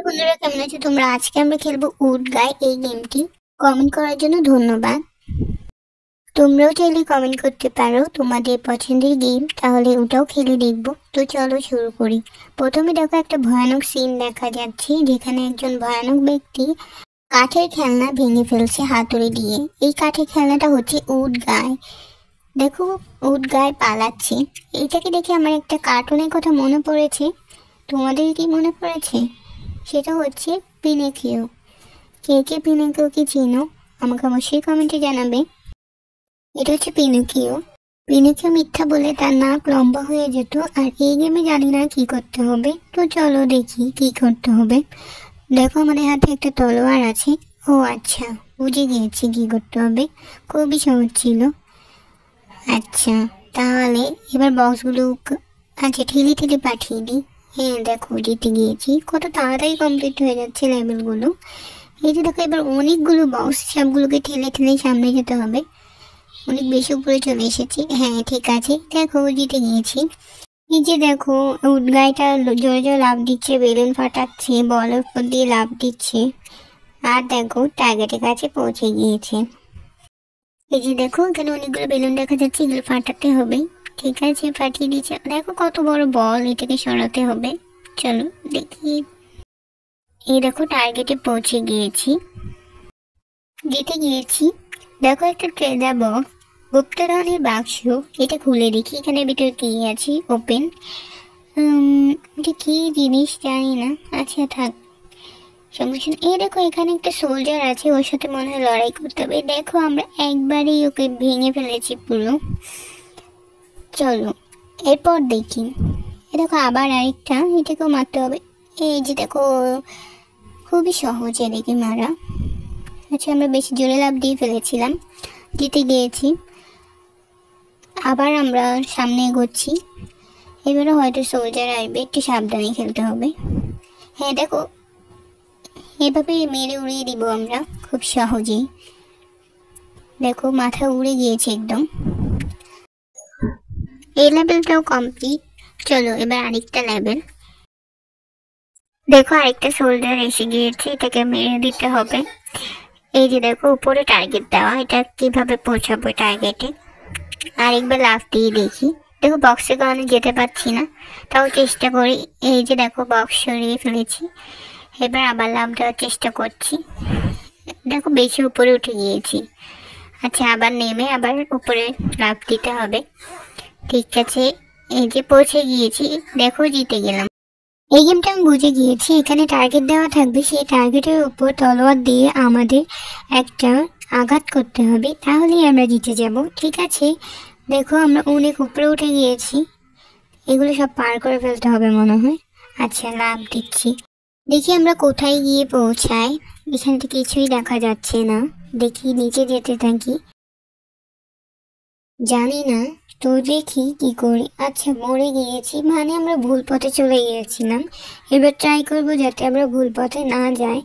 বন্ধুরা, কেমন আছো তোমরা? আজকে আমরা খেলবো উড গাই এই গেমটি। কমেন্ট করার জন্য ধন্যবাদ। তোমরাও চাইলে কমেন্ট করতে পারো তোমাদের পছন্দের গেম, তাহলে ওটাও খেলে দেখবো। তো চলো শুরু করি। প্রথমে দেখো একটা ভয়ানক সিন দেখা যাচ্ছে, যেখানে একজন ভয়ানক ব্যক্তি কাঠের খেলনা ভেঙে ফেলছে হাতুড়ি দিয়ে। এই কাঠের খেলনাটা হচ্ছে উড গাই। দেখো, উড গাই পালাচ্ছে। এটাকে দেখে আমার একটা কার্টুনের কথা মনে পড়েছে। তোমাদের কি মনে পড়েছে? সেটা হচ্ছে পিনোকিও। কে কে পিনোকিওকে চেনো আমাকে অবশ্যই কমেন্টে জানাবে। এটা হচ্ছে পিনোকিও। পিনোকিও মিথ্যা বলে তার নাক লম্বা হয়ে যেত। আর এই গেমে জানি না কি করতে হবে, তো চলো দেখি কি করতে হবে। দেখো, আমাদের হাতে একটা তলোয়ার আছে। ও আচ্ছা, বুঝে গিয়েছি কি করতে হবে। খুবই সহজ ছিল। আচ্ছা, তাহলে এবার বক্সগুলো আচ্ছা ঠেলে ঠেলে পাঠিয়ে দিই। হ্যাঁ দেখো, জিতে গিয়েছি। কত তাড়াতাড়ি কমপ্লিট হয়ে যাচ্ছে লেভেলগুলো। এই যে দেখো, এবার অনেকগুলো বক্স, সবগুলোকে ঠেলে ঠেলে সামনে যেতে হবে। অনেক বেশি উপরে চলে এসেছি। হ্যাঁ ঠিক আছে, দেখো জিতে গিয়েছি। এই যে দেখো, উড গাইটা জোরে জোরে লাফ দিচ্ছে, বেলুন ফাটাচ্ছে, বলের উপর দিয়ে লাফ দিচ্ছে। আর দেখো, টার্গেটের কাছে পৌঁছে গিয়েছে। এই যে দেখো, এখানে অনেকগুলো বেলুন দেখা যাচ্ছে, এগুলো ফাটাতে হবে। ঠিক আছে, ফাটিয়ে দিচ্ছে। দেখো কত বড় বল, এটাকে সরাতে হবে। চলো দেখি। এই দেখো, টার্গেটে পৌঁছে গিয়েছি, জিতে গিয়েছি। দেখো একটা ট্রেজার বক্স, গুপ্তধনের বাক্স। এটা খুলে দেখি এখানে ভিতরে কি আছে। ওপেন। এটা কি জিনিস জানি না। আচ্ছা থাক, সমস্যা নেই। এই দেখো, এখানে একটা সোলজার আছে, ওর সাথে মনে হয় লড়াই করতে হবে। দেখো, আমরা একবারেই ওকে ভেঙে ফেলেছি পুরো। চলো এরপর দেখি। এ দেখো, আবার আরেকটা, এটাকেও মারতে হবে। এই যে দেখো, খুবই সহজ এদিকে মারা। আচ্ছা, আমরা বেশি জোরে লাফ দিয়ে ফেলেছিলাম, জিতে গিয়েছি। আবার আমরা সামনে এগোচ্ছি। এবারে হয়তো সোলজার আসবে, একটু সাবধানে খেলতে হবে। হ্যাঁ দেখো, এভাবে মেরে উড়িয়ে দিব আমরা খুব সহজেই। দেখো, মাথা উড়ে গিয়েছে একদম। এই লেভেলটাও কমপ্লিট। চলো এবার আরেকটা লেভেল। দেখো, আরেকটা সোলজার এসে গিয়েছে, এটাকে মেরে দিতে হবে। এই যে দেখো, উপরে টার্গেট দেওয়া, এটা কিভাবে পৌঁছাবো টার্গেটে। আরেকবার লাফ দিয়ে দেখি। দেখো, বক্সের কারণে যেতে পারছি না, তাও চেষ্টা করি। এই যে দেখো, বক্স সরিয়ে ফেলেছি। এবার আবার লাফ দেওয়ার চেষ্টা করছি। দেখো, বেশি উপরে উঠে গিয়েছি। আচ্ছা, আবার নেমে আবার উপরে লাফ দিতে হবে। ঠিক আছে, এই যে পৌঁছে গিয়েছি। দেখো, জিতে গেলাম। এই গেমটা আমি বুঝে গিয়েছি। এখানে টার্গেট দেওয়া থাকবে, সেই টার্গেটের উপর তলোয়ার দিয়ে আমাদের একটা আঘাত করতে হবে, তাহলেই আমরা জিতে যাব। ঠিক আছে, দেখো আমরা অনেক উপরে উঠে গিয়েছি। এগুলো সব পার করে ফেলতে হবে মনে হয়। আচ্ছা, লাভ দিচ্ছি। দেখি আমরা কোথায় গিয়ে পৌঁছাই। এখান থেকে কিছুই দেখা যাচ্ছে না। দেখি নিচে যেতে থাকি। জানি না, তো দেখি কি করি। আচ্ছা, মরে গিয়েছি, মানে আমরা ভুল পথে চলে গিয়েছিলাম। এবার ট্রাই করবো যাতে আমরা ভুল পথে না যাই।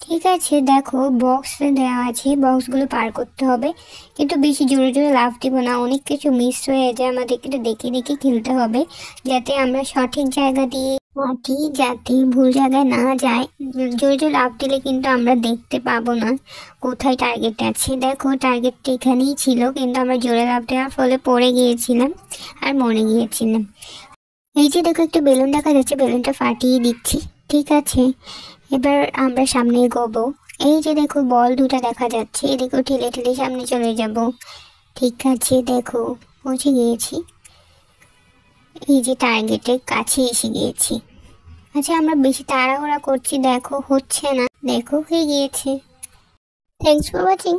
ঠিক আছে, দেখো বক্সে দেওয়া আছে, বক্সগুলো পার করতে হবে, কিন্তু বেশি জোরে জোরে লাফ দিব না, অনেক কিছু মিস হয়ে যায়। আমাদের কিন্তু দেখে দেখে খেলতে হবে, যাতে আমরা সঠিক জায়গা দিয়ে মাটি, যাতে ভুল জায়গায় না যায়। জোরে জোরে লাফ দিলে কিন্তু আমরা দেখতে পাবো না কোথায় টার্গেট আছে। দেখো, টার্গেটটা এখানেই ছিল, কিন্তু আমরা জোরে লাফ দেওয়ার ফলে পড়ে গিয়েছিলাম আর মরে গিয়েছিলাম। এই যে দেখো, একটা বেলুন দেখা যাচ্ছে, বেলুনটা ফাটিয়ে দিচ্ছি। ঠিক আছে, এবার আমরা সামনে এগোবো। এই যে দেখো, বল দুটা দেখা যাচ্ছে, এদিকেও ঠেলে ঠেলে সামনে চলে যাব। ঠিক আছে, দেখো পৌঁছে গিয়েছি। এই যে টার্গেটের কাছে এসে গিয়েছি। আচ্ছা, আমরা বেশি তাড়াহুড়া করছি, দেখো হচ্ছে না। দেখো, হয়ে গিয়েছে। Thanks for watching.